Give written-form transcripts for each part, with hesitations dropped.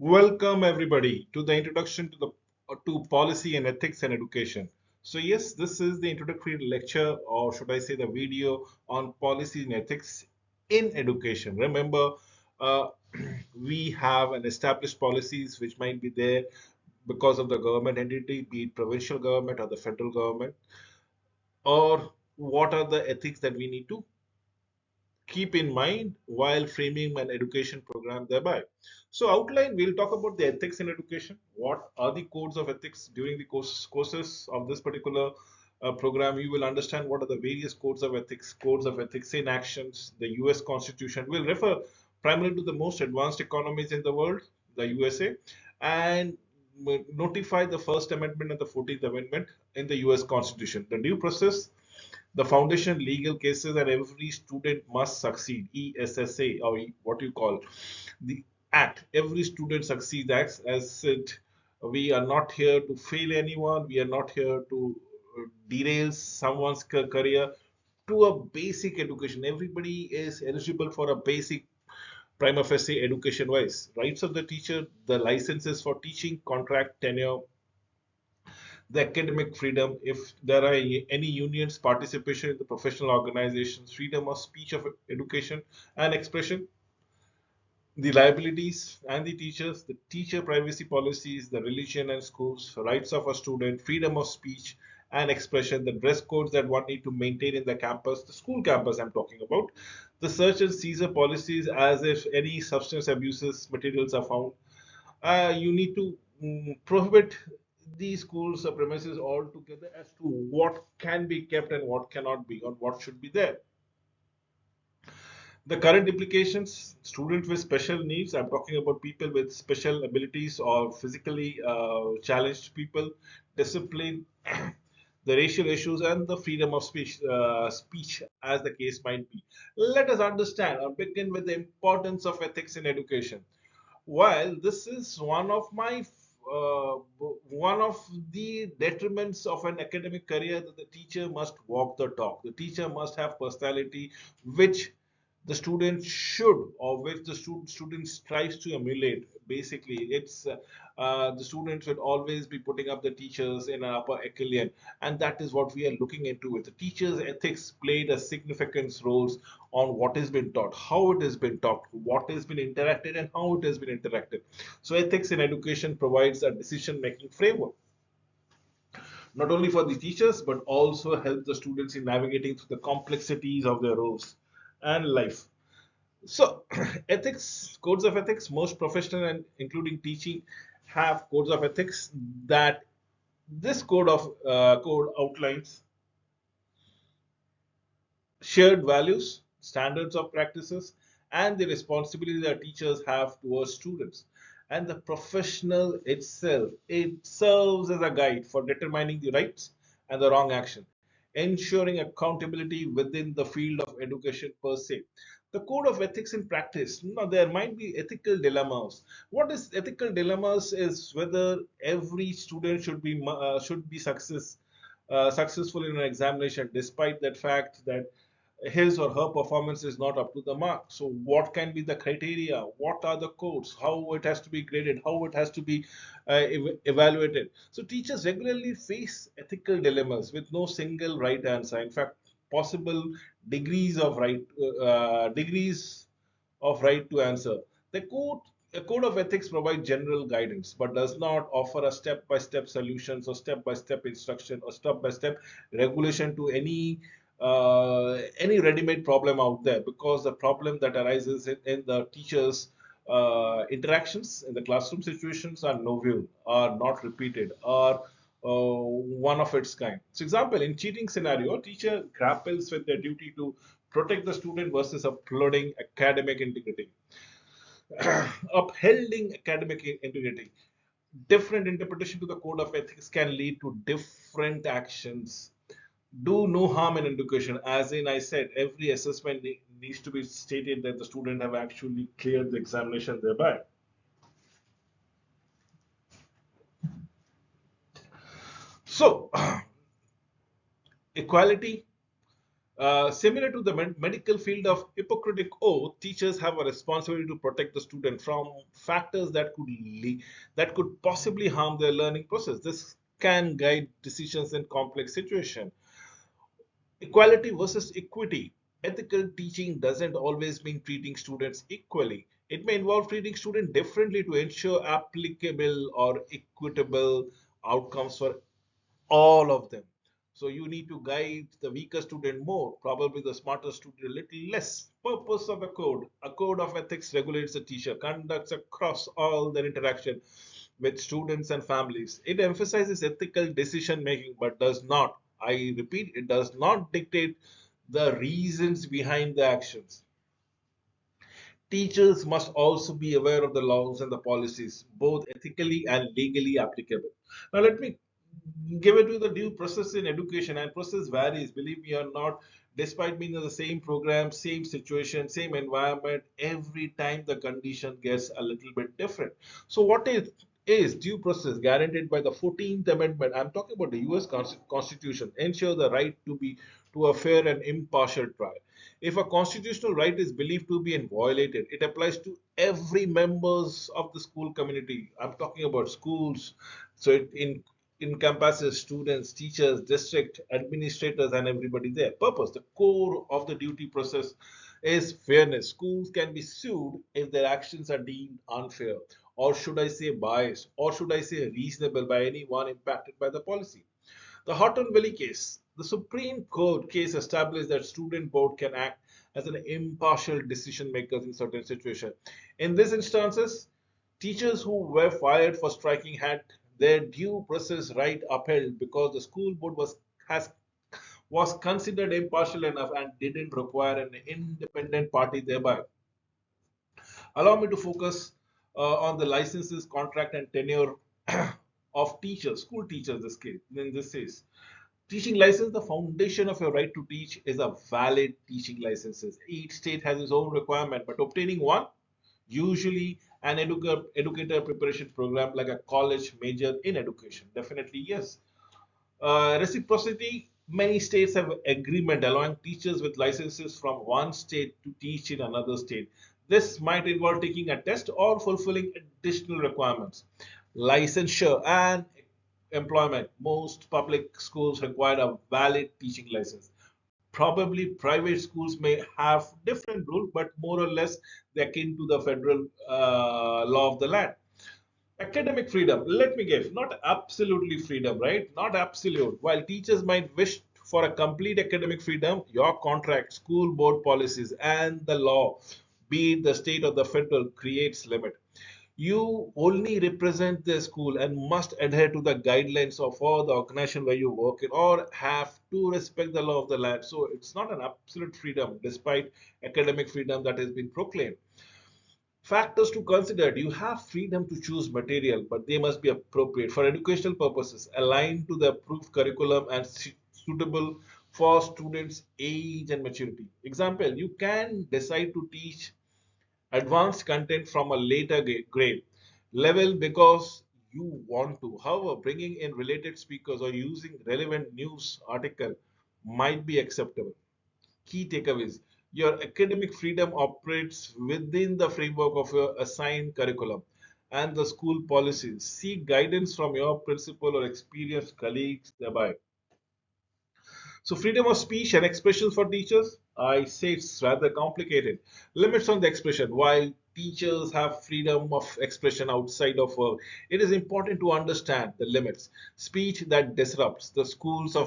Welcome everybody to the introduction to policy and ethics and education. So yes, this is the introductory lecture, or should I say the video on policy and ethics in education. Remember, uh, we have an established policies which might be there because of the government entity, be it provincial government or the federal government, or what are the ethics that we need to keep in mind while framing an education program thereby. So, outline, we'll talk about the ethics in education. What are the codes of ethics during the courses of this particular program? You will understand what are the various codes of ethics in actions, the US Constitution. We'll refer primarily to the most advanced economies in the world, the USA, and notify the First Amendment and the 14th Amendment in the US Constitution. The due process, the foundation, legal cases, and every student must succeed. ESSA, or what you call the Act. Every student succeeds. Acts as said. We are not here to fail anyone. We are not here to derail someone's career. To a basic education, everybody is eligible for a basic prima facie education wise. Rights of the teacher, the licenses for teaching, contract, tenure, the academic freedom, if there are any unions, participation in the professional organizations, freedom of speech, of education and expression, the liabilities and the teachers, the teacher privacy policies, the religion and schools, rights of a student, freedom of speech and expression, the dress codes that one need to maintain in the campus, the school campus I'm talking about, the search and seizure policies as if any substance abuses materials are found. You need to prohibit these schools or premises altogether as to what can be kept and what cannot be, or what should be there. The current implications, students with special needs, I'm talking about people with special abilities or physically challenged people, discipline, the racial issues, and the freedom of speech, as the case might be. Let us understand or begin with the importance of ethics in education. While this is uh, one of the detriments of an academic career, that the teacher must walk the talk. The teacher must have personality which the student should, or which the student strives to emulate. Basically, it's the students should always be putting up the teachers in an upper echelon, and that is what we are looking into. It the teachers ethics played a significant roles on what has been taught, how it has been taught, what has been interacted, and how it has been interacted. So ethics in education provides a decision making framework not only for the teachers but also help the students in navigating through the complexities of their roles and life. So, ethics, codes of ethics, most professional and including teaching have codes of ethics. That this code outlines shared values, standards of practices, and the responsibility that teachers have towards students. And the professional itself, it serves as a guide for determining the rights and the wrong action, ensuring accountability within the field of education per se. The code of ethics in practice, there might be ethical dilemmas. What is ethical dilemmas is whether every student should be successful in an examination, despite that fact that his or her performance is not up to the mark. So, what can be the criteria? What are the codes? How it has to be graded? How it has to be evaluated? So, teachers regularly face ethical dilemmas with no single right answer. In fact, possible degrees of right to answer. The code a code of ethics provides general guidance but does not offer a step-by-step solutions or step-by-step instruction or step-by-step regulation to any ready-made problem out there, because the problem that arises in the teachers interactions in the classroom situations are novel, are not repeated, are one of its kind. So example, in cheating scenario, a teacher grapples with their duty to protect the student versus uploading academic integrity. Upholding academic integrity. Different interpretation to the code of ethics can lead to different actions. Do no harm in education, as in I said, every assessment needs to be stated that the student have actually cleared the examination thereby. So, equality, Similar to the medical field of Hippocratic oath, teachers have a responsibility to protect the student from factors that that could possibly harm their learning process. This can guide decisions in complex situations. Equality versus equity. Ethical teaching doesn't always mean treating students equally. It may involve treating students differently to ensure applicable or equitable outcomes for all of them. So you need to guide the weaker student more, probably the smarter student a little less. Purpose of a code. A code of ethics regulates the teacher conducts across all their interaction with students and families. It emphasizes ethical decision making but does not, I repeat, it does not dictate the reasons behind the actions. Teachers must also be aware of the laws and the policies, both ethically and legally applicable. Now, let me give it to the due process in education, and process varies. Believe me or not, despite being in the same program, same situation, same environment, every time the condition gets a little bit different. So, is due process guaranteed by the 14th Amendment? I'm talking about the US Constitution. Ensure the right to a fair and impartial trial. If a constitutional right is believed to be violated, it applies to every members of the school community. I'm talking about schools, so it encompasses students, teachers, district administrators, and everybody there. Purpose: the core of the duty process is fairness. Schools can be sued if their actions are deemed unfair, or should I say biased, or should I say reasonable by anyone impacted by the policy. The Houghton Valley case. The Supreme Court case established that student board can act as an impartial decision makers in certain situations. In these instances, teachers who were fired for striking had their due process right upheld because the school board has was considered impartial enough and didn't require an independent party thereby. Allow me to focus on the licenses, contract, and tenure of teachers, school teachers. In this case, teaching license, the foundation of your right to teach is a valid teaching licenses. Each state has its own requirement, but obtaining one, usually an educator preparation program like a college major in education, definitely yes. Reciprocity, many states have agreement allowing teachers with licenses from one state to teach in another state. This might involve taking a test or fulfilling additional requirements. Licensure and employment. Most public schools require a valid teaching license. Probably private schools may have different rules, but more or less they're akin to the federal law of the land. Academic freedom, let me give, not absolutely freedom, right? Not absolute. While teachers might wish for a complete academic freedom, your contract, school board policies, and the law, be it the state or the federal, creates limit. You only represent the school and must adhere to the guidelines of all the organization where you work in, or have to respect the law of the land. So it's not an absolute freedom, despite academic freedom that has been proclaimed. Factors to consider: you have freedom to choose material, but they must be appropriate for educational purposes, aligned to the approved curriculum, and suitable for students' age and maturity. Example: you can decide to teach advanced content from a later grade level because you want to. However, bringing in related speakers or using relevant news article might be acceptable. Key takeaways: your academic freedom operates within the framework of your assigned curriculum and the school policies. Seek guidance from your principal or experienced colleagues thereby. So, freedom of speech and expression for teachers, I say it's rather complicated. Limits on the expression. While teachers have freedom of expression outside of work, it is important to understand the limits. Speech that disrupts the schools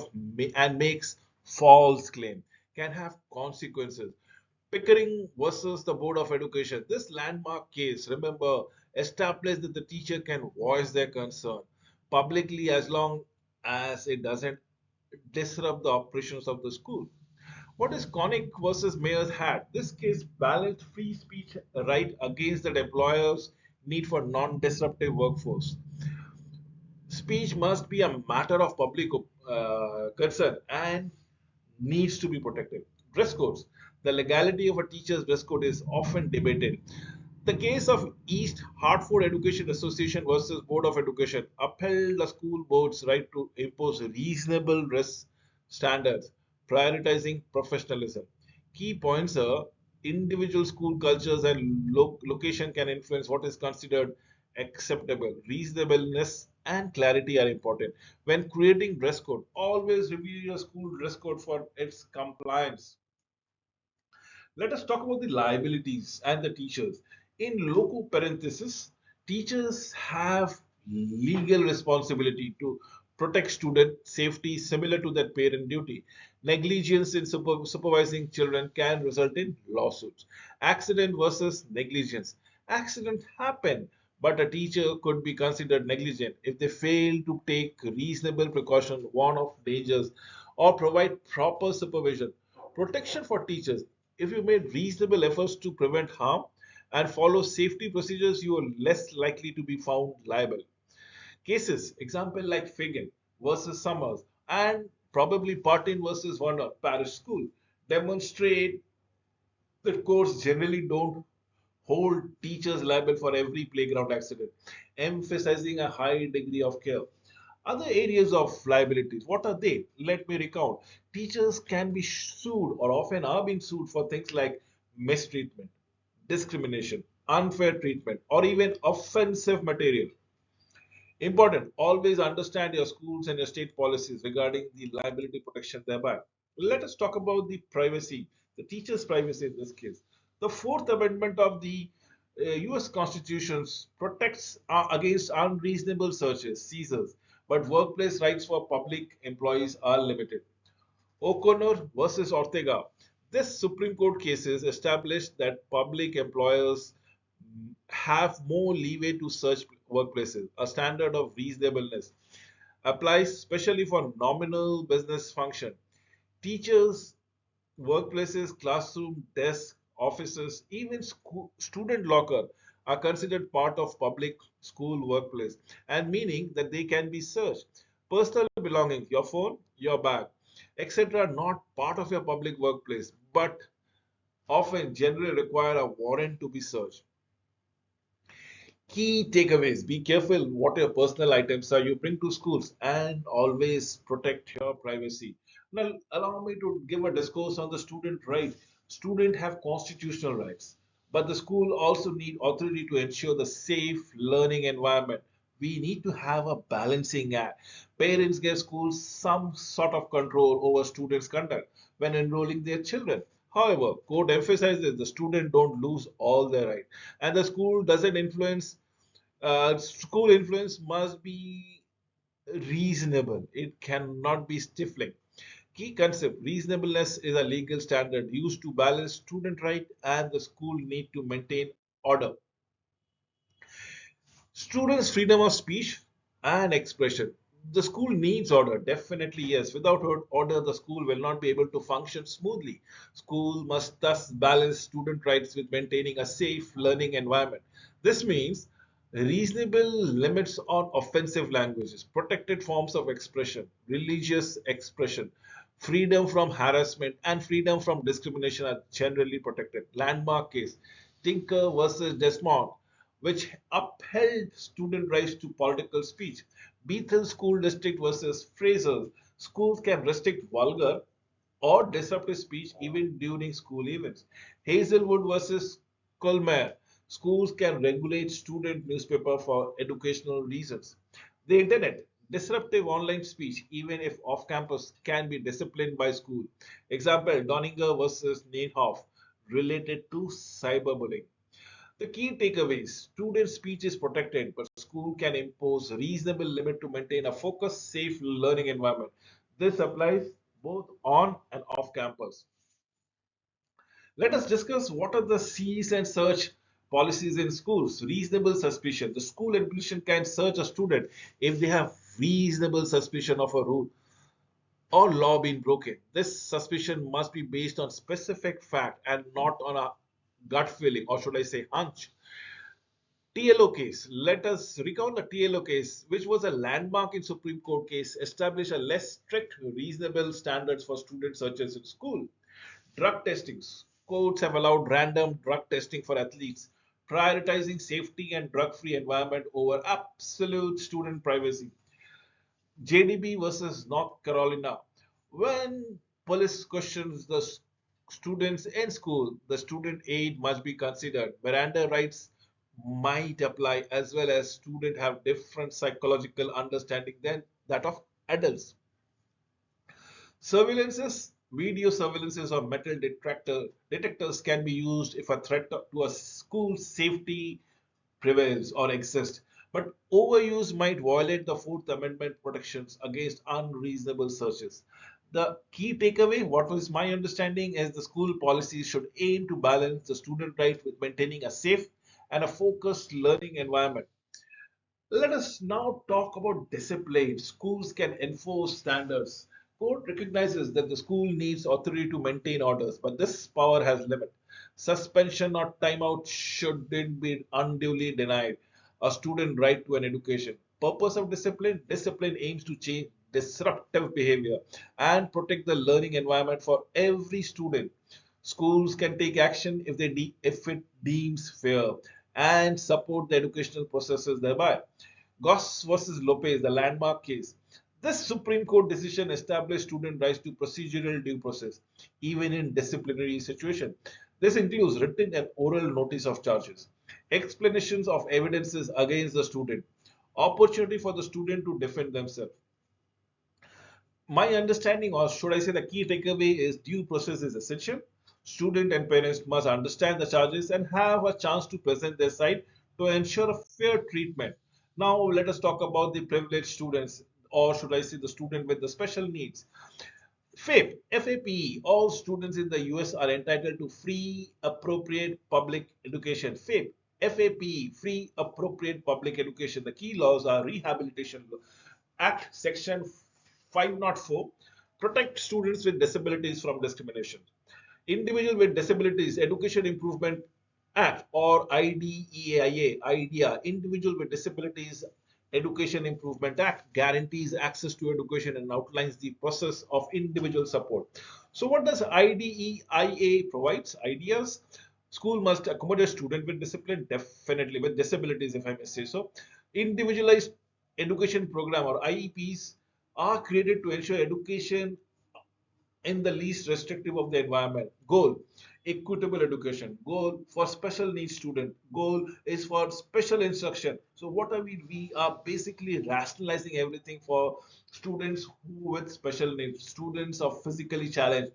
and makes false claim can have consequences. Pickering versus the Board of Education. This landmark case, remember, established that the teacher can voice their concern publicly as long as it doesn't disrupt the operations of the school. What is Connick versus Mayer's hat? This case balanced free speech right against the employer's need for non-disruptive workforce. Speech must be a matter of public concern and needs to be protected. Dress codes. The legality of a teacher's dress code is often debated. The case of East Hartford Education Association versus Board of Education upheld the school board's right to impose reasonable dress standards. prioritizing professionalism. Key points are individual school cultures and location can influence what is considered acceptable. Reasonableness and clarity are important. When creating dress code, always review your school dress code for its compliance. Let us talk about the liabilities and the teachers. In loco parenthesis, teachers have legal responsibility to protect student safety similar to that parent duty. Negligence in supervising children can result in lawsuits. Accident versus negligence. Accident happen, but a teacher could be considered negligent if they fail to take reasonable precaution, warn of dangers, or provide proper supervision. Protection for teachers. If you made reasonable efforts to prevent harm and follow safety procedures, you are less likely to be found liable. Cases, example like Fagan versus Summers and probably Partin versus Warner Parish School, demonstrate that courts generally don't hold teachers liable for every playground accident, emphasizing a high degree of care. Other areas of liabilities, what are they? Let me recount. Teachers can be sued or often are being sued for things like mistreatment, discrimination, unfair treatment, or even offensive material. Important, always understand your schools and your state policies regarding the liability protection thereby. Let us talk about the privacy, the teacher's privacy in this case. The Fourth Amendment of the US Constitution protects against unreasonable searches, seizures, but workplace rights for public employees are limited. O'Connor versus Ortega. This Supreme Court cases established that public employers have more leeway to search workplaces. A standard of reasonableness applies especially for nominal business function. Teachers, workplaces, classroom, desk, offices, even student locker are considered part of public school workplace and meaning that they can be searched. Personal belongings, your phone, your bag, etc., are not part of your public workplace but often generally require a warrant to be searched. Key takeaways: be careful what your personal items are you bring to schools and always protect your privacy. Now, allow me to give a discourse on the student right. Students have constitutional rights, but the school also need authority to ensure the safe learning environment. We need to have a balancing act. Parents give schools some sort of control over students' conduct when enrolling their children. However, court emphasizes the student don't lose all their right, and the school influence must be reasonable. It cannot be stifling. Key concept: reasonableness is a legal standard used to balance student right and the school need to maintain order. Students' freedom of speech and expression. The school needs order, definitely yes. Without order, the school will not be able to function smoothly. School must thus balance student rights with maintaining a safe learning environment. This means reasonable limits on offensive languages, protected forms of expression, religious expression, freedom from harassment, and freedom from discrimination are generally protected. Landmark case: Tinker versus Desmond, which upheld student rights to political speech. Bethel School District versus Fraser. Schools can restrict vulgar or disruptive speech even during school events. Hazelwood versus Colmar. Schools can regulate student newspaper for educational reasons. The internet. Disruptive online speech, even if off campus, can be disciplined by school. Example: Doninger versus Neinhoff, related to cyberbullying. The key takeaways: student speech is protected, but school can impose reasonable limit to maintain a focused, safe learning environment. This applies both on and off campus. Let us discuss what are the seize and search policies in schools. Reasonable suspicion. The school administration can search a student if they have reasonable suspicion of a rule or law being broken. This suspicion must be based on specific fact and not on a gut feeling, or should I say hunch. TLO case. Let us recount the TLO case, which was a landmark in Supreme Court case, established a less strict, reasonable standards for student searches in school. Drug testing. Courts have allowed random drug testing for athletes, prioritizing safety and drug-free environment over absolute student privacy. JDB versus North Carolina. When Police questions the students in school. The student aid must be considered. Miranda rights might apply, as well as students have different psychological understanding than that of adults. Surveillances, video surveillances or metal detectors can be used if a threat to a school safety prevails or exists. But overuse might violate the Fourth Amendment protections against unreasonable searches. The key takeaway, what was my understanding, is the school policies should aim to balance the student right with maintaining a safe and a focused learning environment. Let us now talk about discipline. Schools can enforce standards. Court recognizes that the school needs authority to maintain orders, but this power has limit. Suspension or timeout shouldn't be unduly denied a student right to an education. Purpose of discipline: discipline aims to change disruptive behavior and protect the learning environment for every student. Schools can take action if it deems fair and support the educational processes thereby. Goss versus Lopez, the landmark case. This Supreme Court decision established student rights to procedural due process, even in disciplinary situation. This includes written and oral notice of charges, explanations of evidences against the student, opportunity for the student to defend themselves. My understanding, or should I say the key takeaway, is due process is essential. Student and parents must understand the charges and have a chance to present their side to ensure a fair treatment. Now let us talk about the privileged students, or should I say the student with the special needs. FAPE, FAPE, all students in the US are entitled to free appropriate public education. FAPE, FAPE, free appropriate public education. The key laws are Rehabilitation Act, Section 504, protect students with disabilities from discrimination. Individual with Disabilities Education Improvement Act, or IDEA, Individual with Disabilities Education Improvement Act, guarantees access to education and outlines the process of individual support. So what does IDEA provides? Ideas. School must accommodate student with discipline, definitely with disabilities, if I may say so. Individualized education program, or IEPs, are created to ensure education in the least restrictive of the environment. Goal: equitable education. Goal: for special needs student. Goal is for special instruction. So what are we? We are basically rationalizing everything for students who with special needs, students of physically challenged.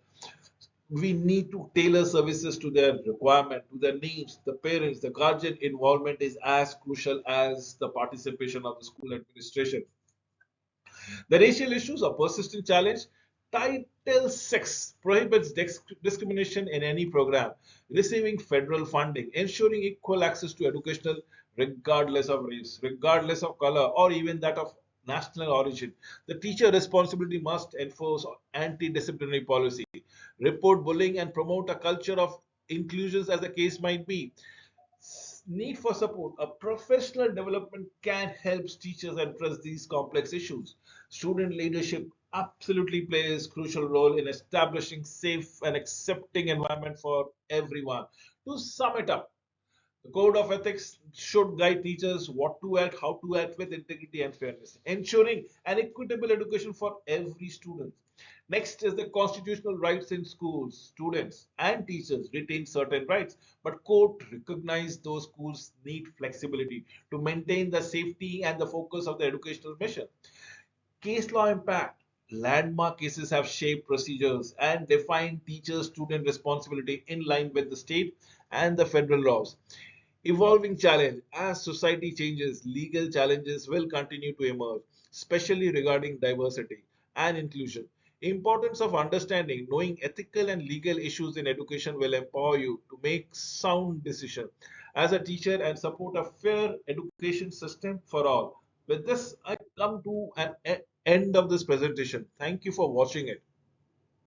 We need to tailor services to their requirement, to their needs. The parents, the guardian involvement is as crucial as the participation of the school administration. The racial issues are persistent challenge. Title 6 prohibits discrimination in any program receiving federal funding, ensuring equal access to educational regardless of race, regardless of color, or even that of national origin. The teacher responsibility must enforce anti-disciplinary policy, report bullying, and promote a culture of inclusions as the case might be. Need for support. A professional development can help teachers address these complex issues. Student leadership absolutely plays a crucial role in establishing safe and accepting environment for everyone. To sum it up, the code of ethics should guide teachers what to act, how to act with integrity and fairness, ensuring an equitable education for every student. Next is the constitutional rights in schools. Students and teachers retain certain rights, but court recognize those schools need flexibility to maintain the safety and the focus of the educational mission. Case law impact. Landmark cases have shaped procedures and defined teacher-student responsibility in line with the state and the federal laws. Evolving challenge. As society changes, legal challenges will continue to emerge, especially regarding diversity and inclusion. Importance of understanding, knowing ethical and legal issues in education will empower you to make sound decisions as a teacher and support a fair education system for all. With this, I come to an end of this presentation. Thank you for watching it.